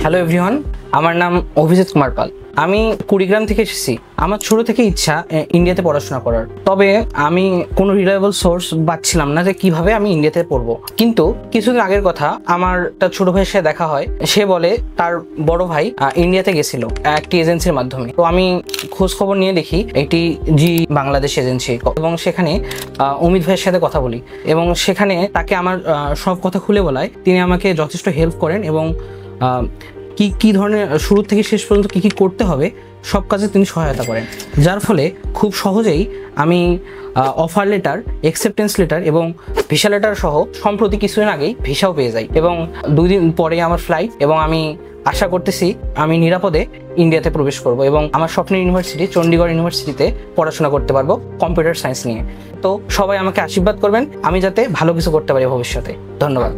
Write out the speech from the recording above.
Hello everyone, আমার নাম অভিজিৎ কুমার পাল। আমি কুড়িগ্রাম থেকে এসেছি। আমার ছোট থেকে ইচ্ছা ইন্ডিয়াতে পড়াশোনা করার, তবে আমি কোনো রিলায়েবল সোর্স পাচ্ছিলাম না যে কিভাবে আমি ইন্ডিয়াতে পড়বো। কিন্তু কিছুদিন আগের কথা, আমার একটা ছোট ভাইয়ের সাথে দেখা হয়। সে বলে তার বড় ভাই ইন্ডিয়াতে গেছিল একটি এজেন্সির মাধ্যমে। তো আমি খোঁজ খবর নিয়ে দেখি এটি জি বাংলাদেশ এজেন্সি, এবং সেখানে অমিত ভাইয়ের সাথে কথা বলি এবং সেখানে তাকে আমার সব কথা খুলে বলায় তিনি আমাকে যথেষ্ট হেল্প করেন এবং কি ধরনের শুরু থেকে শেষ পর্যন্ত কি করতে হবে সব কাজে তিনি সহায়তা করেন, যার ফলে খুব সহজেই আমি অফার লেটার, অ্যাকসেপ্টেন্স লেটার এবং ভিসা লেটার সহ সম্প্রতি কিছুদিন আগেই ভিসাও পেয়ে যাই এবং 2 দিন পরে আমার ফ্লাইট। এবং আমি আশা করতেছি আমি নিরাপদে ইন্ডিয়াতে প্রবেশ করব এবং আমার স্বপ্নের ইউনিভার্সিটি চণ্ডীগড় ইউনিভার্সিটিতে পড়াশোনা করতে পারবো কম্পিউটার সায়েন্স নিয়ে। তো সবাই আমাকে আশীর্বাদ করবেন আমি যাতে ভালো কিছু করতে পারি ভবিষ্যতে। ধন্যবাদ।